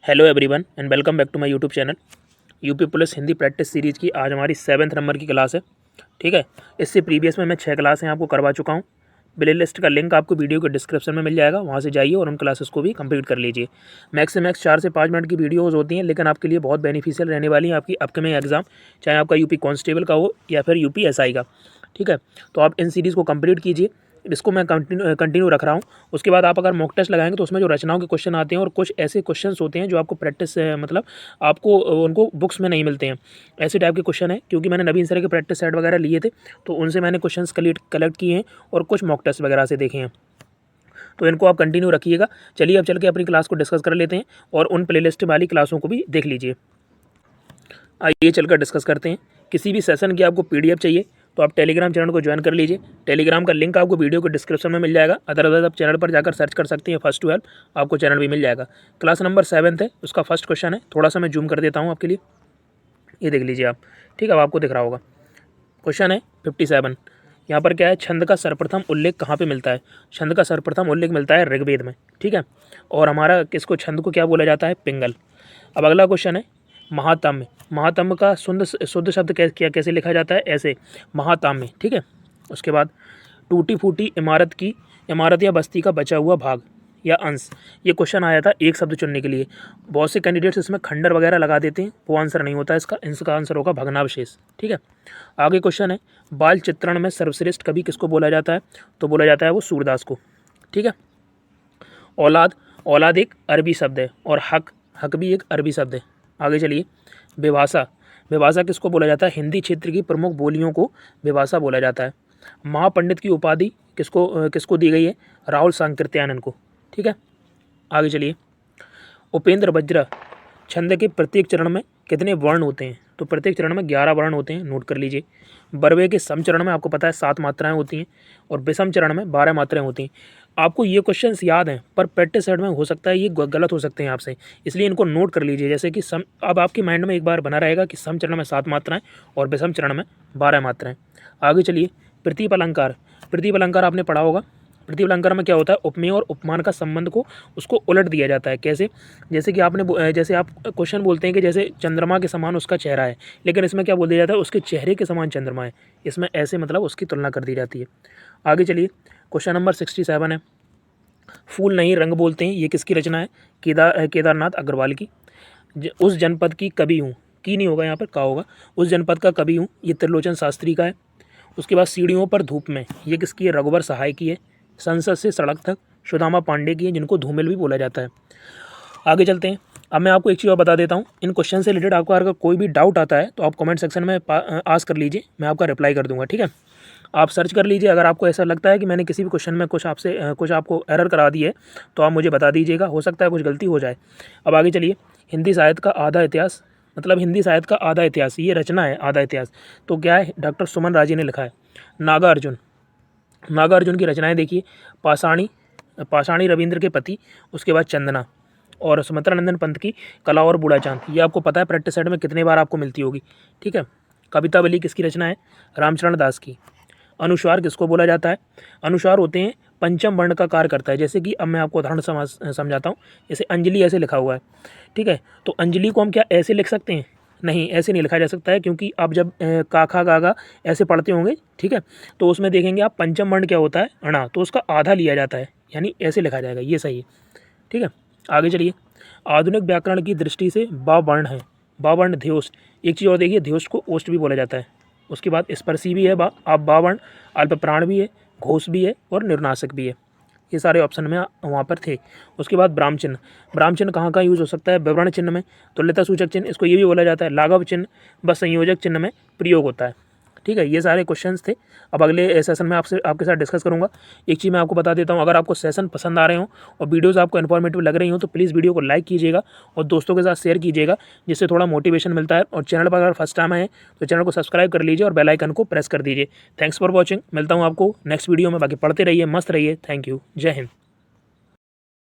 Hello everyone and welcome back to my YouTube channel UP police Hindi practice series की आज हमारी 7th number की class है। ठीक है, इससे प्रीवियस में मैं 6 क्लासें आपको करवा चुका हूँ। प्ले लिस्ट का लिंक आपको वीडियो के डिस्क्रिप्शन में मिल जाएगा, वहाँ से जाइए और उन क्लासेस को भी कंप्लीट कर लीजिए। मैक्स से मैक्स 4 से 5 मिनट की वीडियोज़ होती हैं, लेकिन आपके लिए बहुत बेनिफिशियल रहने वाली हैं आपकी अपकमिंग एग्जाम, चाहे आपका यूपी कांस्टेबल का हो या फिर यूपी एसआई का। ठीक है, तो आप इन सीरीज़ को कंप्लीट कीजिए, इसको मैं कंटिन्यू रख रहा हूँ। उसके बाद आप अगर मॉक टेस्ट लगाएंगे तो उसमें जो रचनाओं के क्वेश्चन आते हैं और कुछ ऐसे क्वेश्चंस होते हैं जो आपको प्रैक्टिस मतलब आपको उनको बुक्स में नहीं मिलते हैं, ऐसे टाइप के क्वेश्चन है। क्योंकि मैंने नवीन सर के प्रैक्टिस सेट वगैरह लिए थे तो उनसे मैंने क्वेश्चंस कलेक्ट किए हैं और कुछ मॉक टेस्ट वगैरह से देखे हैं, तो इनको आप कंटिन्यू रखिएगा। चलिए अब चल के अपनी क्लास को डिस्कस कर लेते हैं और उन प्लेलिस्ट वाली क्लासों को भी देख लीजिए। आइए चलकर डिस्कस करते हैं। किसी भी सेशन की आपको पीडीएफ चाहिए तो आप टेलीग्राम चैनल को ज्वाइन कर लीजिए। टेलीग्राम का लिंक आपको वीडियो के डिस्क्रिप्शन में मिल जाएगा, अदरवाइज आप चैनल पर जाकर सर्च कर सकते हैं फर्स्ट 12, आपको चैनल भी मिल जाएगा। क्लास नंबर 7 है, उसका फर्स्ट क्वेश्चन है। थोड़ा सा मैं जूम कर देता हूँ आपके लिए, ये देख लीजिए आप। ठीक है, अब आपको दिख रहा होगा। क्वेश्चन है 57। यहाँ पर क्या है, छंद का सर्वप्रथम उल्लेख कहाँ पे मिलता है? छंद का सर्वप्रथम उल्लेख मिलता है ऋग्वेद में। ठीक है, और हमारा किसको छंद को क्या बोला जाता है? पिंगल। अब अगला क्वेश्चन है महातम्य। महातम्य का शुद्ध शब्द कैसे लिखा जाता है? ऐसे, महाताम्य। ठीक है, उसके बाद टूटी फूटी इमारत या बस्ती का बचा हुआ भाग या अंश, ये क्वेश्चन आया था एक शब्द चुनने के लिए। बहुत से कैंडिडेट्स इसमें खंडर वगैरह लगा देते हैं, वो आंसर नहीं होता इसका आंसर होगा भग्नावशेष। ठीक है, आगे क्वेश्चन है बाल चित्रण में सर्वश्रेष्ठ कवि किसको बोला जाता है? तो बोला जाता है वो सूरदास को। ठीक है, औलाद एक अरबी शब्द है और हक भी एक अरबी शब्द है। आगे चलिए, विभाषा किसको बोला जाता है? हिंदी क्षेत्र की प्रमुख बोलियों को विभाषा बोला जाता है। महापंडित की उपाधि किसको दी गई है? राहुल सांकृत्यायन को। ठीक है, आगे चलिए, उपेंद्र वज्र छंद के प्रत्येक चरण में कितने वर्ण होते हैं? तो प्रत्येक चरण में 11 वर्ण होते हैं, नोट कर लीजिए। बरवे के सम चरण में आपको पता है 7 मात्राएं होती हैं और विषम चरण में 12 मात्राएं होती हैं। आपको ये क्वेश्चंस याद हैं, पर प्रैक्टिस सेट में हो सकता है ये गलत हो सकते हैं आपसे, इसलिए इनको नोट कर लीजिए। जैसे कि सम, अब आपके माइंड में एक बार बना रहेगा कि सम चरण में 7 मात्राएं और विषम चरण में 12 मात्राएं। आगे चलिए, प्रतीप अलंकार आपने पढ़ा होगा। प्रतीप अलंकार में क्या होता है? उपमेय और उपमान का संबंध को उसको उलट दिया जाता है। कैसे? जैसे कि जैसे आप क्वेश्चन बोलते हैं कि जैसे चंद्रमा के समान उसका चेहरा है, लेकिन इसमें क्या बोल दिया जाता है? उसके चेहरे के समान चंद्रमा है। इसमें ऐसे मतलब उसकी तुलना कर दी जाती है। आगे चलिए, क्वेश्चन नंबर 67 है, फूल नहीं रंग बोलते हैं, ये किसकी रचना है? केदारनाथ अग्रवाल की। उस जनपद की कवि हूँ, की नहीं होगा यहाँ पर, का होगा। उस जनपद का कवि हूँ, ये त्रिलोचन शास्त्री का है। उसके बाद सीढ़ियों पर धूप में, ये किसकी है? रघुवर सहाय की है। संसद से सड़क तक सुदामा पांडे की है, जिनको धूमिल भी बोला जाता है। आगे चलते हैं। अब मैं आपको एक चीज़ और बता देता हूँ, इन क्वेश्चन से रिलेटेड आपको अगर कोई भी डाउट आता है तो आप कमेंट सेक्शन में आस्क कर लीजिए, मैं आपका रिप्लाई कर दूंगा। ठीक है, आप सर्च कर लीजिए। अगर आपको ऐसा लगता है कि मैंने किसी भी क्वेश्चन में कुछ आपको एरर करा दी है तो आप मुझे बता दीजिएगा, हो सकता है कुछ गलती हो जाए। अब आगे चलिए, हिंदी साहित्य का आधा इतिहास, मतलब हिंदी साहित्य का आधा इतिहास, ये रचना है आधा इतिहास, तो क्या है? डॉक्टर सुमन राजी ने लिखा है। नागार्जुन की रचनाएं देखिए, पाषाणी रविंद्र के पति, उसके बाद चंदना, और सुमित्रा नंदन पंत की कला और बूढ़ा चांद, ये आपको पता है प्रैक्टिस सेट में कितने बार आपको मिलती होगी। ठीक है, कवितावली किसकी रचना है? रामचरण दास की। अनुस्वार किसको बोला जाता है? अनुस्वार होते हैं पंचम वर्ण का कार्य करता है। जैसे कि अब मैं आपको उदाहरण समझाता हूँ, जैसे अंजलि ऐसे लिखा हुआ है। ठीक है, तो अंजलि को हम क्या ऐसे लिख सकते हैं? नहीं, ऐसे नहीं लिखा जा सकता है, क्योंकि आप जब काखा गागा ऐसे पढ़ते होंगे, ठीक है, तो उसमें देखेंगे आप पंचम वर्ण क्या होता है? अणा, तो उसका आधा लिया जाता है, यानी ऐसे लिखा जाएगा, ये सही है। ठीक है, आगे चलिए, आधुनिक व्याकरण की दृष्टि से बा वर्ण है, बा वर्ण ध्योष्ट। एक चीज़ और देखिए, ध्योष्ट को ओष्ट भी बोला जाता है। उसके बाद स्पर्शी भी है बा वर्ण, अल्प प्राण भी है, घोष भी है और निर्नाशक भी है। ये सारे ऑप्शन में वहाँ पर थे। उसके बाद ब्राह्म चिन्ह कहाँ का यूज़ हो सकता है? विवरण चिन्ह में, तुल्यता सूचक चिन्ह, इसको ये भी बोला जाता है। लाघव चिन्ह व संयोजक चिन्ह में प्रयोग होता है। ठीक है, ये सारे क्वेश्चंस थे। अब अगले सेशन में आपके साथ डिस्कस करूंगा। एक चीज़ मैं आपको बता देता हूं, अगर आपको सेशन पसंद आ रहे हो और वीडियोस आपको इन्फॉर्मेटिव लग रही हो तो प्लीज़ वीडियो को लाइक कीजिएगा और दोस्तों के साथ शेयर कीजिएगा, जिससे थोड़ा मोटिवेशन मिलता है। और चैनल पर अगर फर्स्ट टाइम आए तो चैनल को सब्सक्राइब कर लीजिए और बेल आइकन को प्रेस कर दीजिए। थैंक्स फॉर वॉचिंग, मिलता हूँ आपको नेक्स्ट वीडियो में। बाकी पढ़ते रहिए, मस्त रहिए। थैंक यू, जय हिंद।